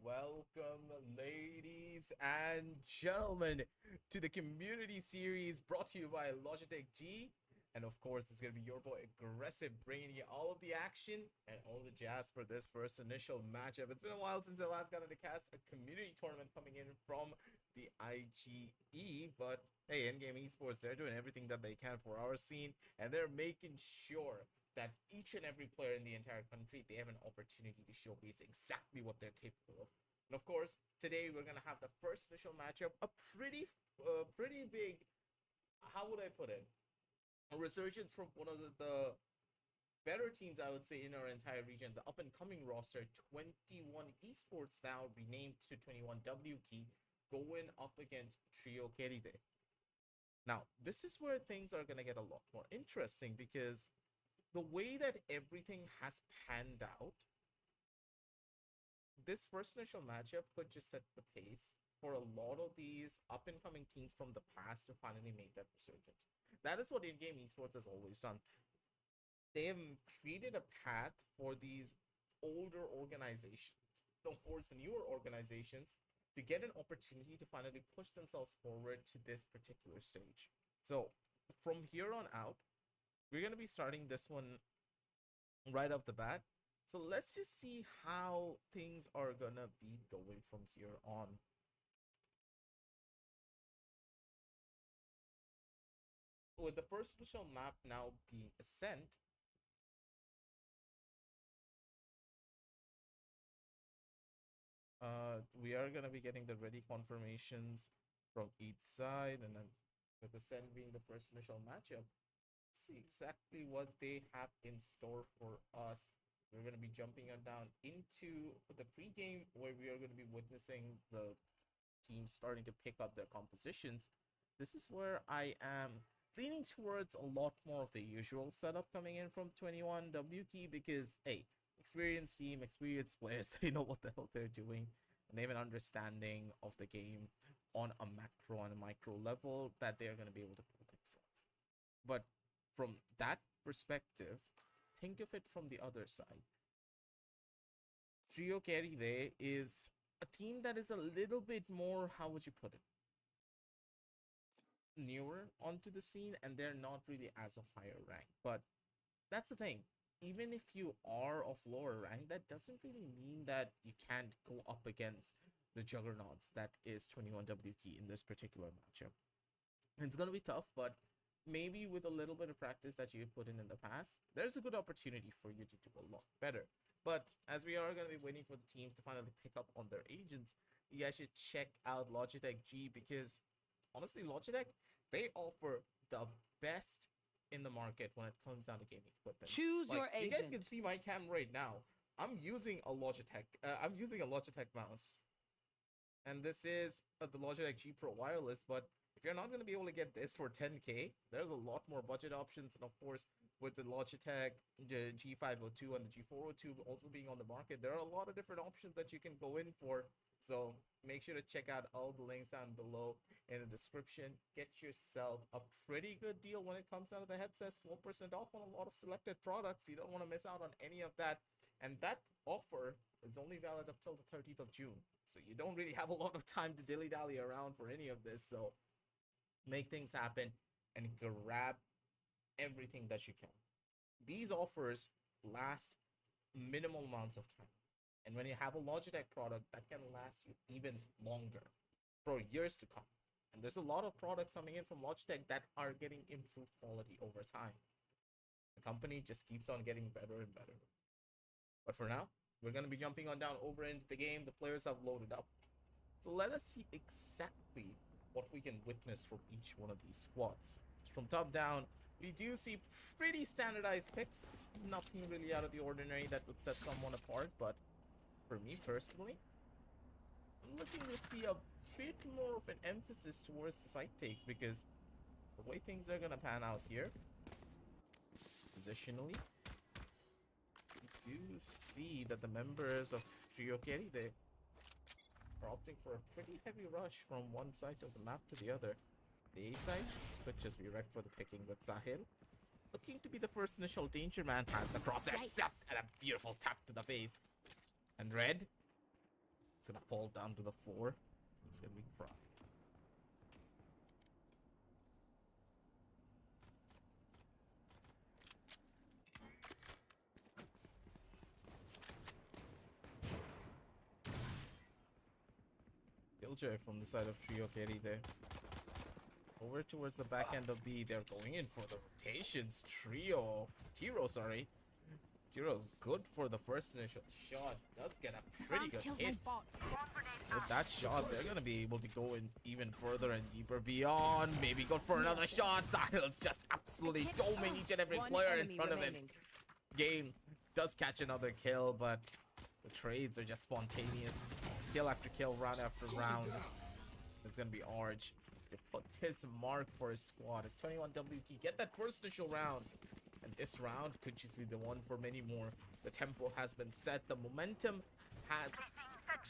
Welcome, ladies and gentlemen, to the community series brought to you by Logitech G. And of course, it's going to be your boy Aggressive bringing you all of the action and all the jazz for this first initial matchup. It's been a while since I last got into cast a community tournament coming in from the IGE, but hey, InGame Esports, they're doing everything that they can for our scene, and they're making sure that each and every player in the entire country, they have an opportunity to showcase exactly what they're capable of. And of course, today we're going to have the first initial matchup, a pretty big, how would I put it? A resurgence from one of the better teams, I would say, in our entire region, the up-and-coming roster, 21 Esports now, renamed to 21 WK, going up against Tiro Carry. Now, this is where things are going to get a lot more interesting, because the way that everything has panned out, this first initial matchup could just set the pace for a lot of these up-and-coming teams from the past to finally make that resurgence. That is what InGame Esports has always done. They have created a path for these older organizations, for the newer organizations, to get an opportunity to finally push themselves forward to this particular stage. So from here on out, we're going to be starting this one right off the bat. So let's just see how things are going to be going from here on. With the first initial map now being Ascent, we are going to be getting the ready confirmations from each side, and then with Ascent being the first initial matchup, see exactly what they have in store for us. We're going to be jumping down into the pregame, where we are going to be witnessing the teams starting to pick up their compositions. This is where I am leaning towards a lot more of the usual setup coming in from 21 WK, because hey, experienced team, experienced players, they know what the hell they're doing, and they have an understanding of the game on a macro and a micro level that they're going to be able to pull things off. But from that perspective, think of it from the other side. Tiro Carry there is a team that is a little bit more, how would you put it, newer onto the scene, and they're not really as of higher rank. But that's the thing. Even if you are of lower rank, that doesn't really mean that you can't go up against the juggernauts that is 21 WK in this particular matchup. It's going to be tough, but maybe with a little bit of practice that you put in the past, there's a good opportunity for you to do a lot better. But as we are going to be waiting for the teams to finally pick up on their agents, you guys should check out Logitech G, because honestly, Logitech, they offer the best in the market when it comes down to gaming equipment. Choose your agent. You guys can see my cam right now. I'm using a Logitech mouse, and this is the Logitech G Pro wireless. But if you're not going to be able to get this for 10K, there's a lot more budget options. And of course, with the Logitech the G502 and the G402 also being on the market, there are a lot of different options that you can go in for. So make sure to check out all the links down below in the description. Get yourself a pretty good deal when it comes down to the headsets. 12% off on a lot of selected products. You don't want to miss out on any of that. And that offer is only valid up till the 30th of June. So you don't really have a lot of time to dilly-dally around for any of this. So make things happen and grab everything that you can. These offers last minimal amounts of time. And when you have a Logitech product, that can last you even longer, for years to come. And there's a lot of products coming in from Logitech that are getting improved quality over time. The company just keeps on getting better and better. But for now, we're going to be jumping on down over into the game. The players have loaded up. So let us see exactly what we can witness from each one of these squads. From top down, we do see pretty standardized picks. Nothing really out of the ordinary that would set someone apart, but for me personally, I'm looking to see a bit more of an emphasis towards the side takes, because the way things are going to pan out here, positionally, we do see that the members of Tiro Carry, they are opting for a pretty heavy rush from one side of the map to the other. The A side could just be ripe for the picking, with Sahil looking to be the first initial danger man, has the crosshair set and a beautiful tap to the face. And Red It's gonna fall down to the floor. It's gonna be crap. Killjoy from the side of Trio Carry there. Over towards the back end of B. They're going in for the rotations. Tiro, sorry. Tiro, good for the first initial shot. Does get a pretty good hit. With that shot, they're going to be able to go in even further and deeper beyond. Maybe go for another shot. Sahil's just absolutely doming each and every player in front of him. Game does catch another kill, but the trades are just spontaneous. Kill after kill, round after round. It's going to be Arj to put his mark for his squad. It's 21WP. Get that first initial round. And this round could just be the one for many more. The tempo has been set. The momentum has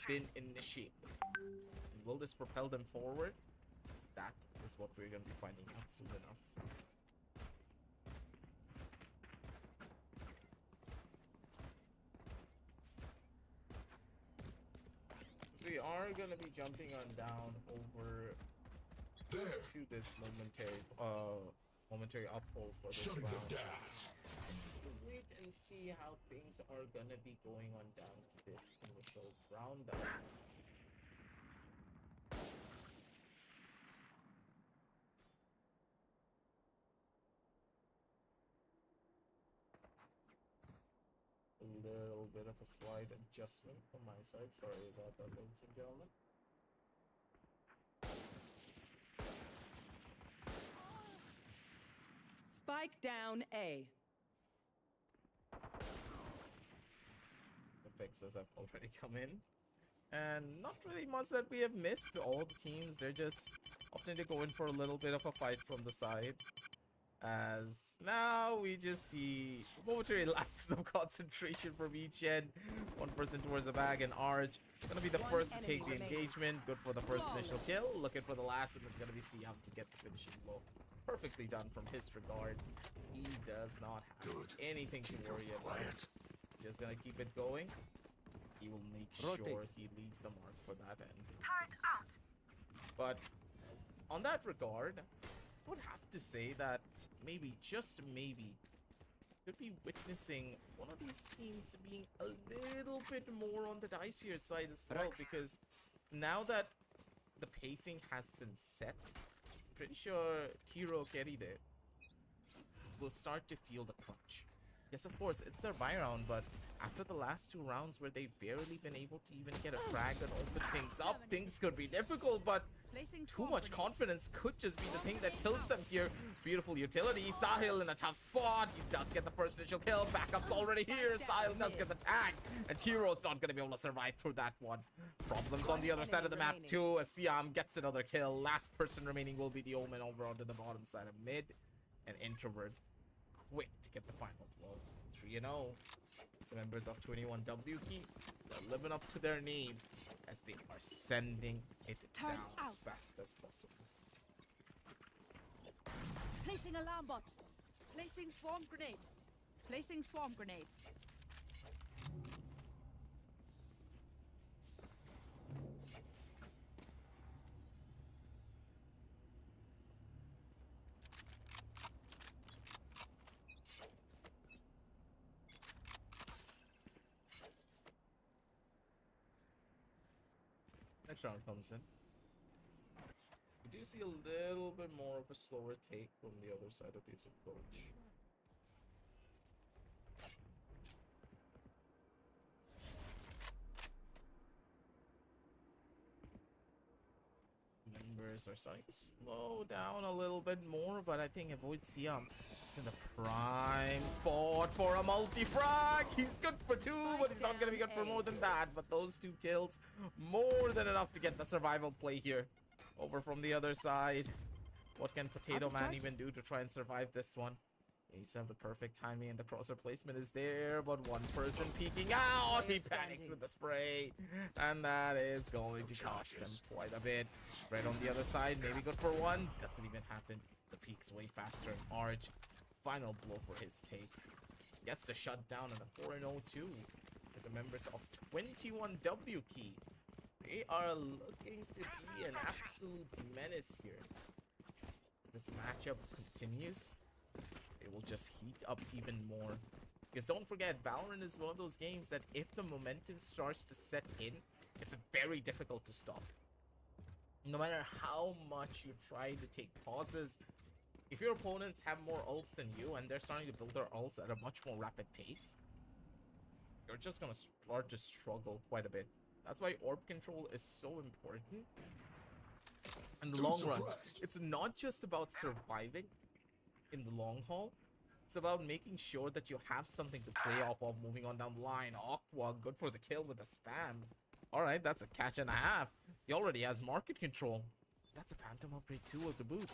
been initiated. And will this propel them forward? That is what we're going to be finding out soon enough. So we are going to be jumping on down over to this momentary uphold for this round. Wait and see how things are gonna be going on down to this initial round down. A little bit of a slight adjustment from my side. Sorry about that, ladies and gentlemen. Spike down A. The fixes have already come in. And not really much that we have missed. All the teams, they're just opting to go in for a little bit of a fight from the side. As now we just see momentary lapses of concentration from each end. One person towards the bag, and Arj gonna be the first to take the engagement. Good for the first initial kill. Looking for the last, and it's gonna be Siam to get the finishing blow. Perfectly done from his regard. He does not have anything to worry about. Just gonna keep it going. He will make sure he leaves the mark for that end. But on that regard, I would have to say that maybe, just maybe, could be witnessing one of these teams being a little bit more on the dicier side as well, because now that the pacing has been set, pretty sure Tiro Carry there will start to feel the crunch. Yes, of course, it's their buy round, but after the last two rounds where they've barely been able to even get a frag and open things up, things could be difficult, but too much confidence could just be the thing that kills them here. Beautiful utility. Sahil in a tough spot. He does get the first initial kill. Backup's already here. Sahil does get the tag, and Tiro's not going to be able to survive through that one. Problems on the other side of the map too, as Siam gets another kill. Last person remaining will be the Omen over onto the bottom side of mid. And Introvert quick to get the final blow. 3-0. Some members of 21WP are living up to their name as they are sending it down as fast as possible. Placing alarm bot. Placing swarm grenade. Placing swarm grenade. Next round comes in. We do see a little bit more of a slower take from the other side of this approach. Members are starting to slow down a little bit more, but I think Avoid Siam is in the prime spot for a multi-frag. He's good for two, but he's not going to be good for more than that. But those two kills, more than enough to get the survival play here. Over from the other side. What can Potato Man even do to try and survive this one? He needs to have the perfect timing, and the crosser placement is there, but one person peeking out. He panics with the spray, and that is going to cost him quite a bit. Red on the other side, maybe good for one. Doesn't even happen. The peak's way faster. Arj, final blow for his take. Gets the shutdown and a 4-0-2 as the members of 21WP They are looking to be an absolute menace here. This matchup continues, it will just heat up even more. Because don't forget, Valorant is one of those games that if the momentum starts to set in, it's very difficult to stop. No matter how much you try to take pauses, if your opponents have more ults than you and they're starting to build their ults at a much more rapid pace, you're just gonna start to struggle quite a bit. That's why orb control is so important in the long run. It's not just about surviving in the long haul. It's about making sure that you have something to play off of moving on down the line. Aqua, good for the kill with the spam. Alright, that's a catch and a half. He already has market control. That's a phantom upgrade too with the boot.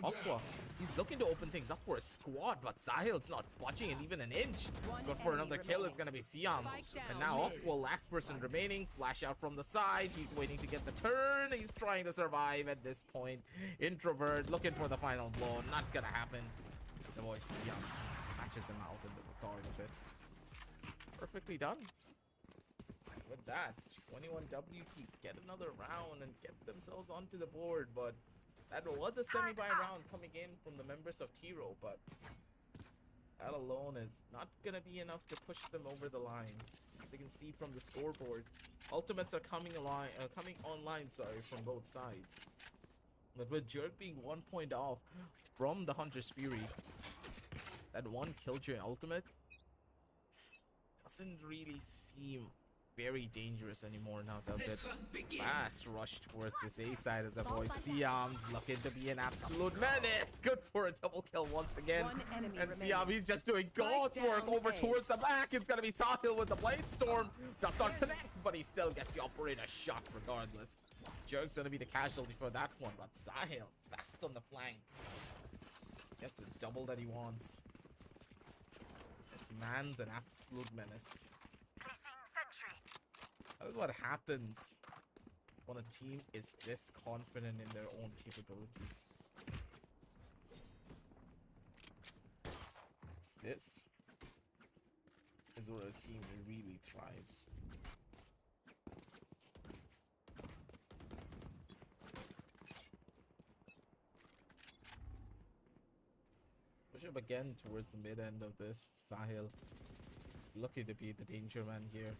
Aqua, he's looking to open things up for a squad, but Sahil's not budging it even an inch. Good for another kill, it's gonna be Siam. And now Aqua, last person remaining, flash out from the side. He's waiting to get the turn. He's trying to survive at this point. Introvert, looking for the final blow. Not gonna happen. Let's avoid Siam. Catches him out in the regard of it. Perfectly done. With that, 21W keep get another round and get themselves onto the board, but that was a semi-buy round coming in from the members of Tiro, but that alone is not gonna be enough to push them over the line. You can see from the scoreboard, ultimates are coming online, from both sides. But with Jerk being 1 point off from the Hunter's Fury, that one Killjoy ultimate doesn't really seem very dangerous anymore now, does it? Fast rush towards this A side as avoid Siam's looking to be an absolute menace. Good for a double kill once again. And Siam, he's just doing God's work over towards the back. It's gonna be Sahil with the Blade Storm. Does not connect, but he still gets the operator shot regardless. Jerk's gonna be the casualty for that one, but Sahil fast on the flank. Gets the double that he wants. This man's an absolute menace. That is what happens when a team is this confident in their own capabilities. This is where a team really thrives. Push up again towards the mid end of this. Sahil is lucky to be the danger man here.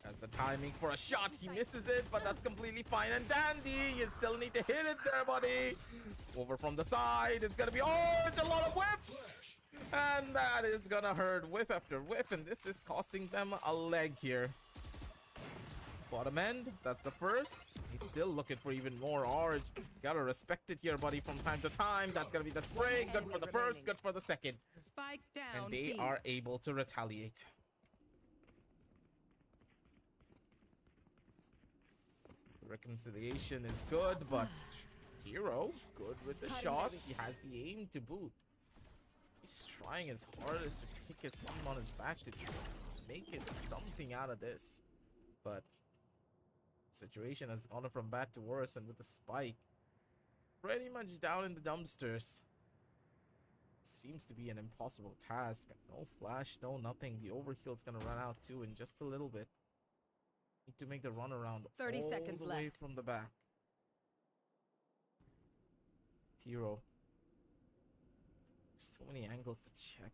As the timing for a shot, he misses it, but that's completely fine and dandy. You still need to hit it there, buddy. Over from the side, it's gonna be orange, a lot of whiffs, and that is gonna hurt whiff after whiff, and this is costing them a leg here. Bottom end, that's the first. He's still looking for even more orange. Gotta respect it here, buddy, from time to time. That's gonna be the spray. Good for the first, good for the second. Spike down. And they are able to retaliate. Reconciliation is good, but Tiro, good with the shots. He has the aim to boot. He's trying his hardest to kick his team on his back to try make it something out of this. But the situation has gone from bad to worse, and with the spike pretty much down in the dumpsters, seems to be an impossible task. No flash, no nothing. The overkill's gonna run out too in just a little bit. Need to make the run around 30 all seconds the way left. from the back. Tiro. There's so many angles to check.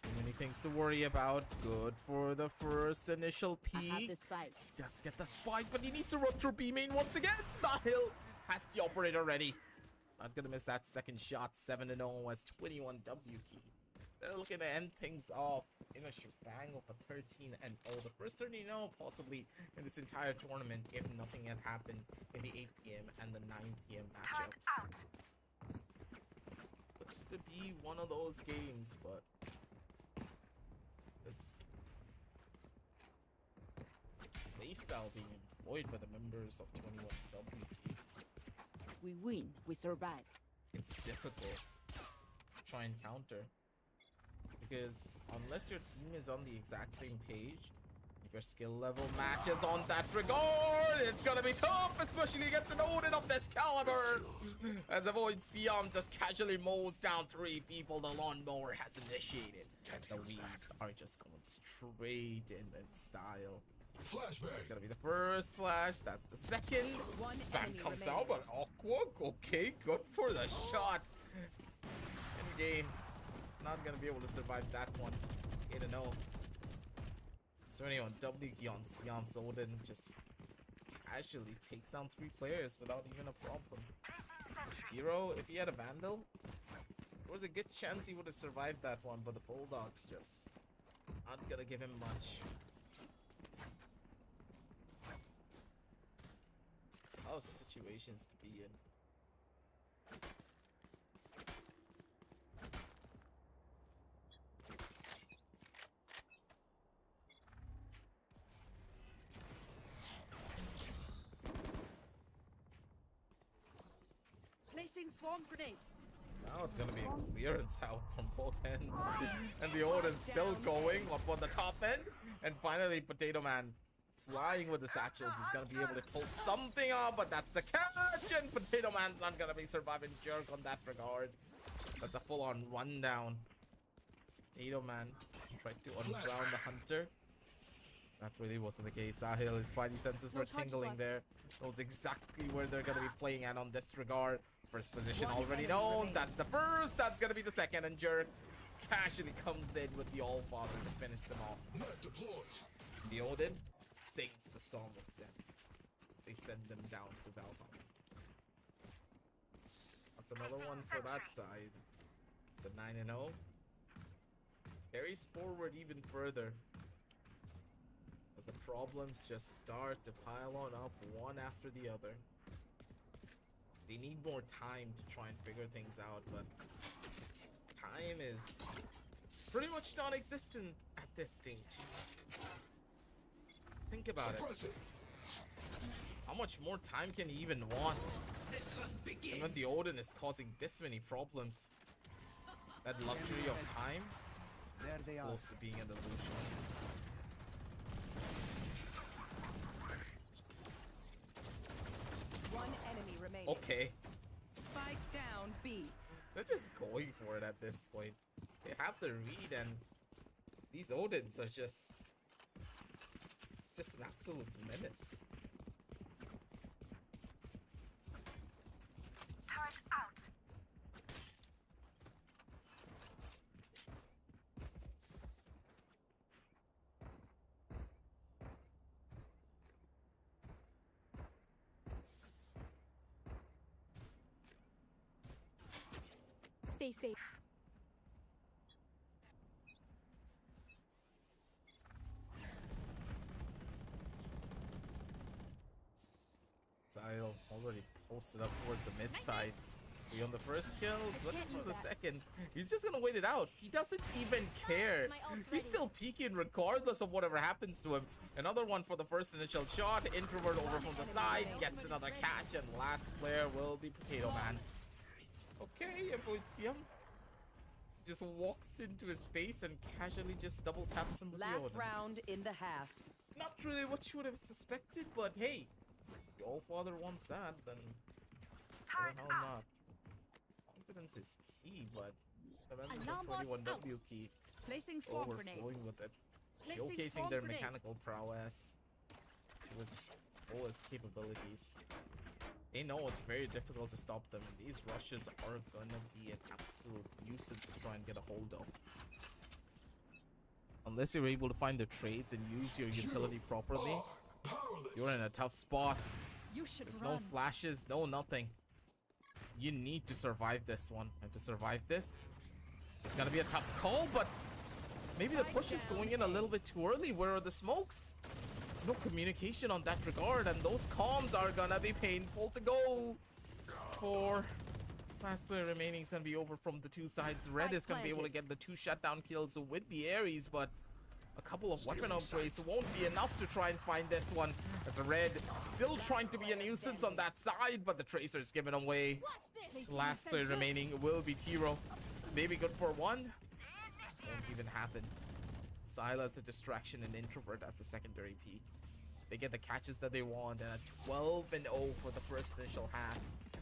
Too many things to worry about. Good for the first initial peek. He does get the spike, but he needs to run through B main once again. Sahil has the operator ready. Not gonna miss that second shot. 7-0 as 21W key. They're looking to end things off in a shebang of a 13-0. The first 13-0 possibly in this entire tournament if nothing had happened in the 8 p.m. and the 9 p.m. matchups. Looks to be one of those games, but this playstyle being employed by the members of 21W key. We win, we survive. It's difficult to try and counter. Because unless your team is on the exact same page, if your skill level matches on that regard, it's gonna be tough, especially against an Odin of this caliber. As Avoid Siam just casually mows down 3 people, the lawnmower has initiated. The weaves are just going straight in style. That's gonna be the first flash. That's the second. One Spam enemy comes remaining. out, but Aqua, okay, good for the shot. In game, it's not gonna be able to survive that one. 8-0. So anyway, W key on Siam Odin just casually takes down 3 players without even a problem. Tiro, if he had a Vandal, there was a good chance he would have survived that one, but the Bulldogs just not gonna give him much. Tough situations to be in. Placing swarm grenade. Now it's gonna be a clearance out from both ends. And the Odin's still going up on the top end. And finally, Potato Man flying with the satchels is gonna be able to pull something off, but that's a catch, and Potato Man's not gonna be surviving jerk on that regard. That's a full-on rundown. This Potato Man tried to unground the hunter. That really wasn't the case. Sahil, his spidey senses were tingling there. Knows exactly where they're gonna be playing at on this regard. First position already known. That's the first. That's gonna be the second, and jerk casually comes in with the All-Father to finish them off. The Odin sings the song of them. They send them down to Valheim. That's another one for that side. It's a 9-0. Carries forward even further as the problems just start to pile on up one after the other. They need more time to try and figure things out, but time is pretty much non-existent at this stage. Think about it. How much more time can you even want? And when the Odin is causing this many problems, that luxury of time is close to being an illusion. One enemy remaining. Okay, Spike down B. they're just going for it at this point. They have the read, and these Odins are just an absolute menace. Stay safe. Zyle already posted up towards the mid side. He on the first skill, he's looking for the second. He's just gonna wait it out. He doesn't even care. He's still peeking regardless of whatever happens to him. Another one for the first initial shot. Introvert over from the side, gets another catch, and last player will be Potato Man. Okay, avoids him. Just walks into his face and casually just double taps him with the Last Odin. round in the half. Not really what you would have suspected, but hey, the All-Father wants that, then why the hell not? Confidence is key, but the members of Alarm bot 21W key Placing swarm grenade. overflowing with it, Placing showcasing swarm their grenade. mechanical prowess to its fullest capabilities. They know it's very difficult to stop them, and these rushes are gonna be an absolute nuisance to try and get a hold of. Unless you're able to find the trades and use your utility properly, you're in a tough spot. You should There's run. no flashes, no nothing. You need to survive this one. And to survive this, it's gonna be a tough call, but maybe the push is going in a little bit too early. Where are the smokes? No communication on that regard, and those comms are gonna be painful to go for. Last player remaining is gonna be over from the two sides. Red is gonna be able to get the 2 shutdown kills with the Ares, but a couple of weapon upgrades won't be enough to try and find this one. As a Red still trying to be a nuisance on that side, but the Tracer's given away. Last player remaining will be Tiro. Maybe good for one. Won't even happen. Sila's a distraction and Introvert as the secondary peak. They get the catches that they want, and a 12-0 for the first initial half.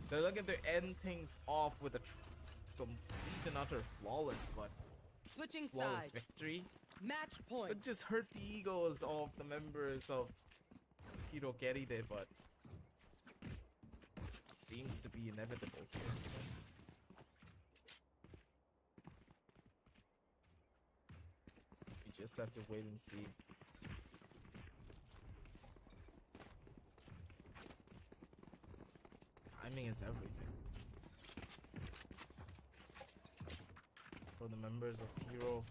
They're looking to end things off with a complete and utter flawless, but Switching flawless sides. victory Match point. It just hurt the egos of the members of Tiro Carry there, but seems to be inevitable. We just have to wait and see. Timing is everything. For the members of Tiro,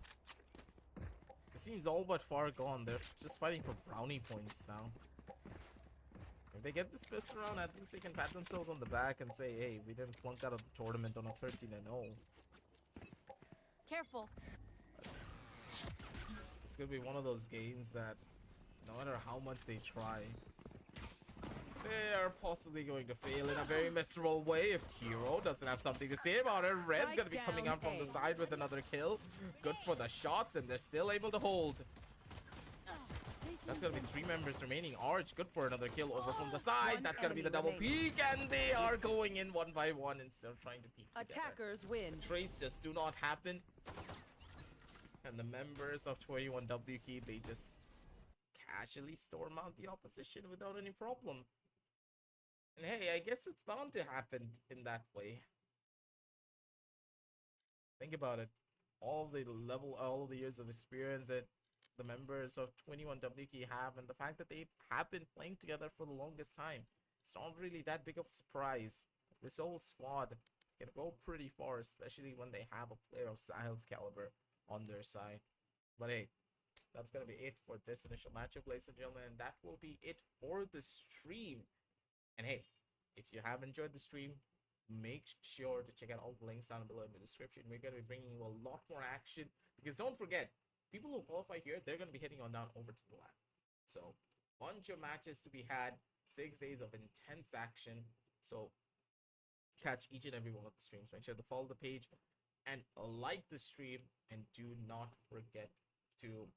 it seems all but far gone. They're just fighting for brownie points now. If they get this first round, at least they can pat themselves on the back and say, hey, we didn't flunk out of the tournament on a 13-0. Careful. It's gonna be one of those games that no matter how much they try, they are possibly going to fail in a very miserable way if Tiro doesn't have something to say about it. Red's gonna be coming out from the side with another kill. Good for the shots, and they're still able to hold. That's gonna be 3 members remaining. Arch, good for another kill over from the side. That's gonna be the double peek, and they are going in one by one instead of trying to peek together. Attackers win. Trades just do not happen. And the members of 21W Key, they just casually storm out the opposition without any problem. And hey, I guess it's bound to happen in that way. Think about it. All the years of experience that the members of 21W Key have, and the fact that they have been playing together for the longest time, it's not really that big of a surprise. This whole squad can go pretty far, especially when they have a player of Sahil's caliber on their side. But hey, that's gonna be it for this initial matchup, ladies and gentlemen, and that will be it for the stream. And hey, if you have enjoyed the stream, make sure to check out all the links down below in the description. We're gonna be bringing you a lot more action, because don't forget, people who qualify here, they're gonna be heading on down over to the lab. So bunch of matches to be had, 6 days of intense action. So catch each and every one of the streams. Make sure to follow the page and like the stream, and do not forget to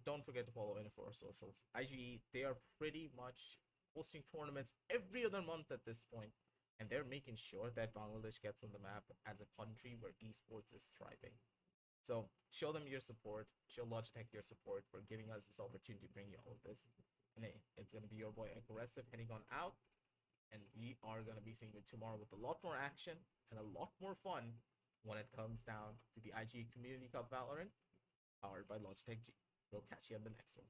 don't forget to follow any of our socials. IGE, they are pretty much hosting tournaments every other month at this point, and they're making sure that Bangladesh gets on the map as a country where esports is thriving. So show them your support, show Logitech your support for giving us this opportunity to bring you all of this. And hey, it's gonna be your boy Aggressive heading on out, and we are gonna be seeing you tomorrow with a lot more action and a lot more fun when it comes down to the IGE Community Cup Valorant, powered by Logitech G. We'll catch you on the next one.